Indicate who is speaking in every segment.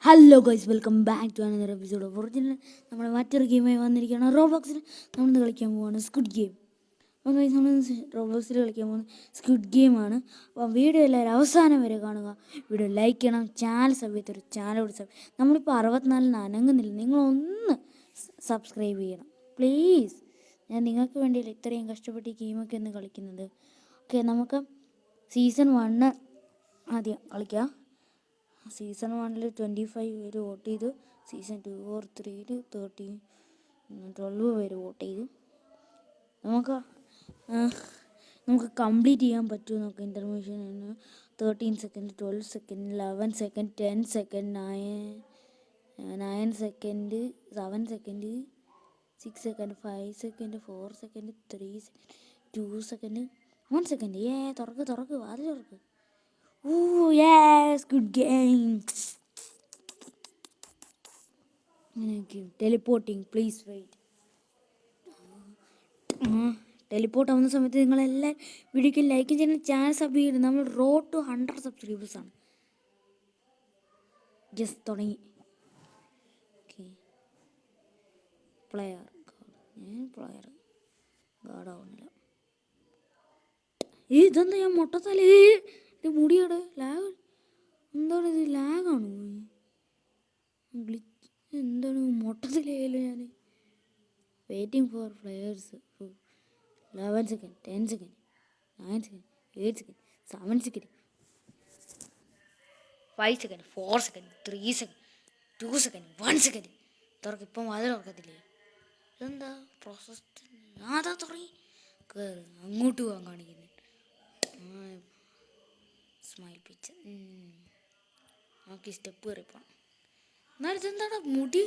Speaker 1: Hello guys, welcome back to another episode of original. നമ്മൾ മറ്റൊരു ഗെയിമായി വന്നിരിക്കുകയാണ്. റോബ്ലോക്സിൽ നമ്മളിന്ന് കളിക്കാൻ പോവുകയാണ് സ്ക്വിഡ് ഗെയിം. അപ്പോൾ ഗൈസ്, നമ്മൾ റോബ്ലോക്സിൽ കളിക്കാൻ പോകുന്നത് സ്ക്വിഡ് ഗെയിമാണ്. അപ്പോൾ വീഡിയോ എല്ലാവരും അവസാനം വരെ കാണുക. വീഡിയോ ലൈക്ക് ചെയ്യണം, ചാനൽ സമയത്തൊരു ചാനലോട് നമ്മളിപ്പോൾ 64 അനങ്ങുന്നില്ല. നിങ്ങളൊന്ന് സബ്സ്ക്രൈബ് ചെയ്യണം പ്ലീസ്. ഞാൻ നിങ്ങൾക്ക് വേണ്ടിയല്ല ഇത്രയും കഷ്ടപ്പെട്ട് ഈ ഗെയിമൊക്കെ ഒന്ന് കളിക്കുന്നത്. ഓക്കെ, നമുക്ക് സീസൺ 1 ആദ്യം കളിക്കാം. സീസൺ 1 25 പേര് വോട്ട് ചെയ്തു. സീസൺ 2 or 3 13 12 പേര് വോട്ട് ചെയ്തു. നമുക്ക് കംപ്ലീറ്റ് ചെയ്യാൻ പറ്റുമോ നോക്കാം. ഇൻ്റർമിഷൻ 13 second, 12 second, 11 second, 10 second, 9 second, 7 second, 6 second, 5 second, 4 second, 3 second, 2 second, 1 second. തുറക്ക് വാതിൽ തുറക്ക്. Ooh, yes, good game. Teleporting, please wait. Teleport ആവുന്ന സമയത്ത് നിങ്ങളെല്ലാം വീഡിയോക്ക് ലൈക്ക് ചെയ്യണം, ചാനൽ സബ് ചെയ്യണം. നമ്മൾ റോഡ് ടു 100 സബ്സ്ക്രൈബേഴ്സാണ്. ജസ്റ്റ് തുടങ്ങി. ഓക്കെ, പ്ലെയർ ഗാർഡാവുന്നില്ല. ഇതെന്താ ഞാൻ മൊട്ടത്തലേ, ഇത് മുടിയാണ് ലാഗ്. എന്താണ് ഇത്, ലാഗാണോ? എന്താണ് മൊട്ടത്തിലായാലും ഞാൻ waiting for players. 11 second, 10 second, 9 second, 8 second, 7 second, 5 second, 4 second, 3 second, 2 second, 1 second. ഇപ്പം അതിൽ തുറക്കത്തില്ലേ? ഇതെന്താ പ്രോസസ്? അതാ തുടങ്ങി. കയറി അങ്ങോട്ട് പോകാൻ കാണിക്കുന്നത്. സ്മൈൽ പിക്ചർ നോക്കി സ്റ്റെപ്പ് കയറിപ്പോണം. എന്നാലും ഇതെന്താടാ മുടി,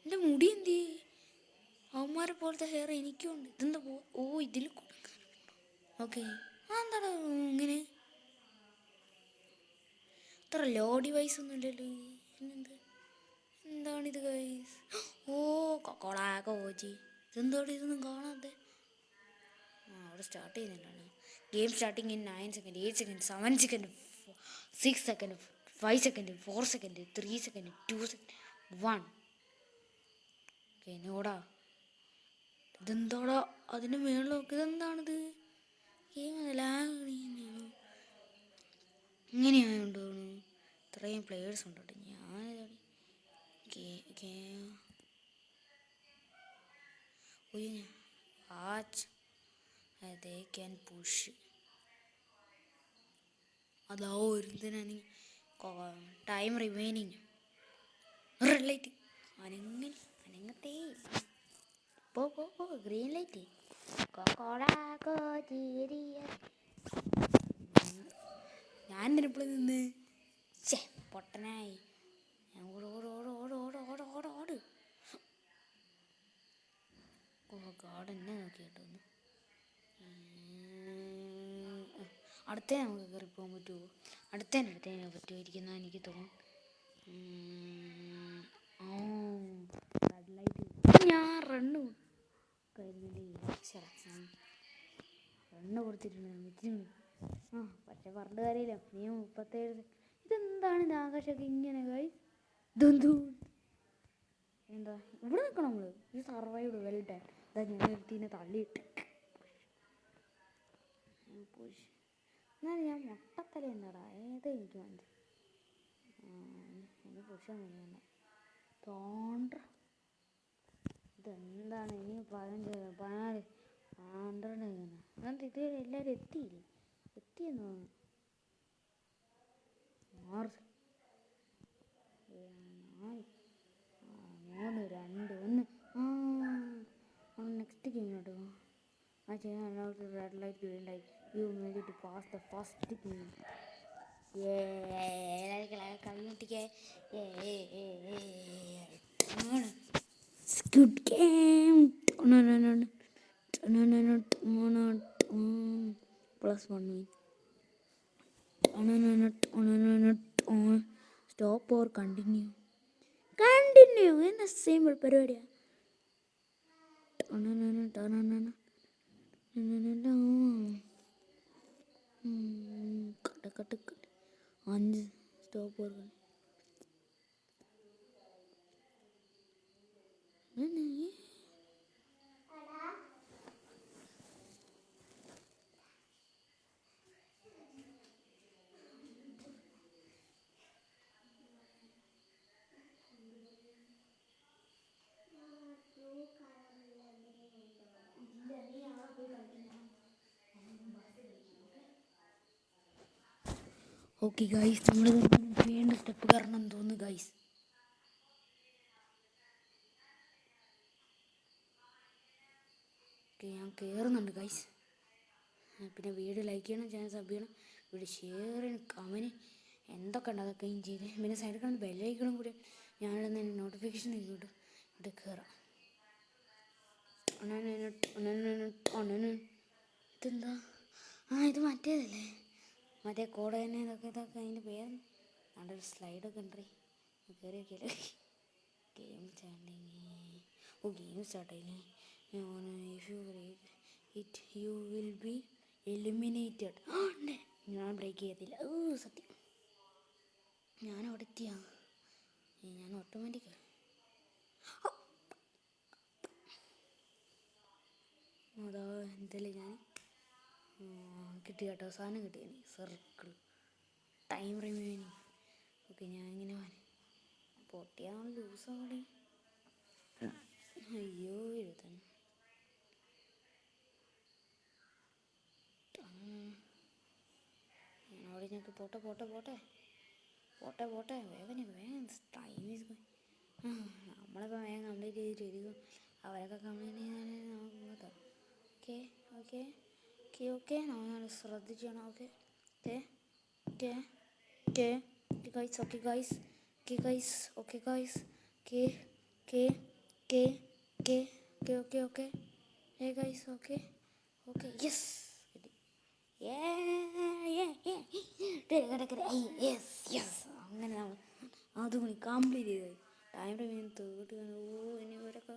Speaker 1: എൻ്റെ മുടി എന്ത്? അവന്മാരെ പോലത്തെ ഹെയർ എനിക്കും ഉണ്ട്. ഇതെന്താ ഇതിൽ ഓക്കെ. എന്താടാ ഇങ്ങനെ? ഇത്ര ലോ ഡിവൈസ് ഒന്നും ഇല്ലല്ലോ. എന്താണിത് ഗൈസ്? കോജി, ഇതെന്തോടെ ഇതൊന്നും കാണാതെ? അവിടെ സ്റ്റാർട്ട് ചെയ്യുന്നില്ലാണ്. Game starting in 9 second, 8 second, 7 second, 6 second, 5 second, 4 second, 3 second, 2 second, 1. Okay, നോടാ ഇതെന്തോടാ അതിന് മേളിൽ നോക്കി. ഇതെന്താണിത്? ഗെയിം ഇങ്ങനെയായോണ്ടോ? ഇത്രയും പ്ലെയേഴ്സ് ഉണ്ടോ? ഞാനിതാണ് വാച്ച് they can push. അതാ ഒരുത്തനാണ്. ടൈം റിമൈനിങ് റെഡ് അനങ്ങത്തേ. പോ ഗ്രീൻ ലൈറ്റ്. ഞാൻ എന്തിനെപ്പോഴും നിന്ന് പൊട്ടനായി. ഞാൻ ഓട്. ഗാർഡ് എന്നെ നോക്കി കേട്ടോ. അടുത്തേ നമുക്ക് കയറിപ്പോകാൻ പറ്റുമോ? അടുത്തതിന് പറ്റുമായിരിക്കുന്ന എനിക്ക് തോന്നുന്നു. Red light. ഞാൻ റണ്ണ് കൊടുത്തിട്ടുണ്ട്. പക്ഷെ പറഞ്ഞ കാര്യമില്ല. നീ 37. ഇതെന്താണ് ഇത് ആകാശമൊക്കെ ഇങ്ങനെ ഗൈസ്? ഇതെന്തോ എന്താ ഇവിടെ നിൽക്കണം നമ്മൾ. ഈ സർവൈവ്ഡ് വെൽ ഡൺ. ഇതാ ഞാൻ എടുത്തിനെ തള്ളിയിട്ട്. എന്നാലും ഞാൻ മൊട്ടത്തല എന്താടാ ഏത് എനിക്ക് മനസ്സിലായി. എനിക്ക് പുരുഷ തോണ്ട. ഇതെന്താണ് ഇനി 15 14 12 അങ്ങനത്തെ ഇതുവരെ എല്ലാവരും എത്തിയെന്ന് തോന്നുന്നു. 6 4 3 2 1. നെക്സ്റ്റ് ഗെയിമിലോട്ട് പോകാം. ആ ചെയ്യാൻ red light, green light. You made to pass the first game. കൈകൊട്ടിക്കേ. Squid game +1 stop or continue എന്ന സിമ്പിൾ പരിപാടിയാണ്. Cut 5 stop or okay guys, നമ്മൾ വീണ്ടും സ്റ്റെപ്പ് കയറണം തോന്നുന്നു ഗൈസ്. ഓക്കെ, ഞാൻ കയറുന്നുണ്ട് ഗൈസ്. പിന്നെ വീഡിയോ ലൈക്ക് ചെയ്യണം, ചാനൽ സബ് ചെയ്യണം, വീഡിയോ ഷെയർ ചെയ്യണം, കമൻറ്റ് എന്തൊക്കെ ഉണ്ട് അതൊക്കെയും ചെയ്ത് പിന്നെ സൈഡിൽ കാണുന്ന ബെല്ലൈക്കണം കൂടി ഞാനിടുന്ന നോട്ടിഫിക്കേഷൻ കിട്ടും. ഇത് കയറാം. ഇതെന്താ? ഇത് മറ്റേതല്ലേ, മറ്റേ കോട തന്നെ. ഇതൊക്കെ അതിൻ്റെ പേര് അവിടെ ഒരു സ്ലൈഡൊക്കെ ഉണ്ട്. കയറി നോക്കിയാലേ ഗെയിം സ്റ്റാർട്ടിങ്. ഗെയിം സ്റ്റാർട്ടായില്ലേ. If you break it you will be eliminated. ഞാൻ ബ്രേക്ക് ചെയ്യത്തില്ല. സത്യം, ഞാൻ അവിടെ എത്തിയാ. ഞാൻ ഓട്ടോമാറ്റിക് അതാ എന്തല്ലേ ഞാൻ കിട്ടി കേട്ടോ. സാധനം കിട്ടി. Circle time remaining. ഓക്കെ, ഞാനിങ്ങനെ പൊട്ടിയാണ് ലൂസാണ്. അയ്യോ, എഴുതാൻ അവിടെ ഞങ്ങൾക്ക് പോട്ടെ വേഗം ടൈം ഈസ് നമ്മളിപ്പോൾ വേഗം കംപ്ലീറ്റ് ചെയ്തിട്ട് ഇരിക്കും. അവരൊക്കെ കംപ്ലീറ്റ് ചെയ്യാൻ നമുക്ക് ഓക്കെ നമ്മൾ ശ്രദ്ധിക്കണം. Okay guys. യെസ്, അങ്ങനെ നമ്മൾ അതുകൂടി കംപ്ലീറ്റ് ചെയ്ത് ടൈം തേർട്ടി. ഇനി ഇവരൊക്കെ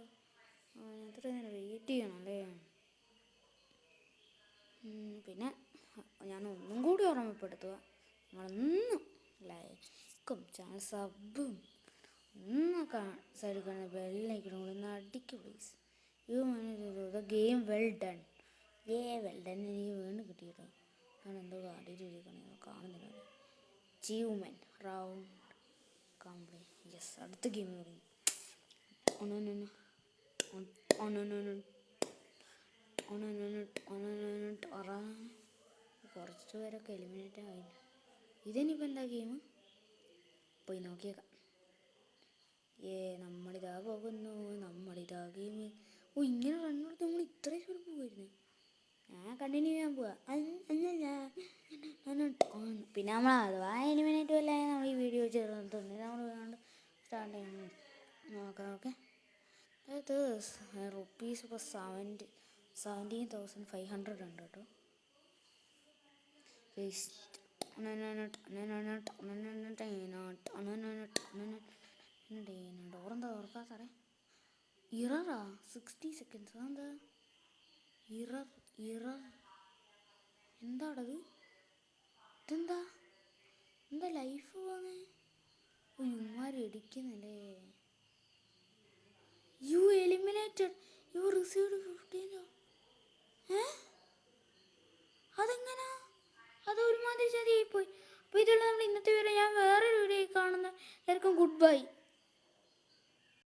Speaker 1: എത്ര നേരം വെയിറ്റ് ചെയ്യണം അല്ലേ. പിന്നെ ഞാൻ ഒന്നും കൂടി ഓർമ്മപ്പെടുത്തുക, നിങ്ങളൊന്നും ലൈക്കും ചാനൽ സബും ഒന്നൊക്കെ സൈഡിൽ കാണുന്ന ബെല്ലൈക്കണം കൂടി ഒന്ന് അടിക്കും പ്ലീസ്. Game well done. എനിക്ക് വീണ്ടും കിട്ടി കേട്ടോ. ഞാൻ എന്തോ കാട്ടിട്ടിരിക്കണേ കാണുന്നില്ല. Achievement round complete. യെസ്, അടുത്ത ഗെയിം തുടങ്ങി. കുറച്ച് പേരൊക്കെ എലിമിനേറ്റ് ആയി. ഇതിനിപ്പോൾ എന്താ ഗെയിം? പോയി നോക്കിയേക്കാം. നമ്മളിതാ പോകുന്നു. ഗെയിം. ഇങ്ങനെ റണ്ണെടുത്ത് നമ്മൾ ഇത്രയും പേര് പോകുമായിരുന്നു. ഞാൻ കണ്ടിന്യൂ ചെയ്യാൻ പോവാ. പിന്നെ നമ്മൾ അഥവാ എലിമിനേറ്റ് അല്ലേ നമ്മൾ ഈ വീഡിയോ ചേർന്നിട്ടുണ്ട്. നമ്മൾ വേണ്ട സ്റ്റാർട്ട് ചെയ്യണം. നോക്കാം. അത് റുപ്പീസ് ഇപ്പോൾ 17,500 ഉണ്ട് കേട്ടോ. ഓറെന്താ ഓർക്കാത്തറേ. ഇററാ 60 സെക്കൻഡ്സ്. അതെന്താ ഇറർ? എന്താടത്? ഇതെന്താ ലൈഫ് പോന്നേ? ഇവന്മാർ ഇടിക്കുന്നില്ലേ. You eliminated, you received 15. അതെങ്ങനാ? അത് ഒരുമാതിരി ചതിയായിപ്പോയി. അപ്പോൾ ഇതുള്ള നമ്മൾ ഇന്നത്തെ വീഡിയോ. ഞാൻ വേറൊരു വീഡിയോ കാണുന്ന എല്ലാവർക്കും ഗുഡ് ബൈ.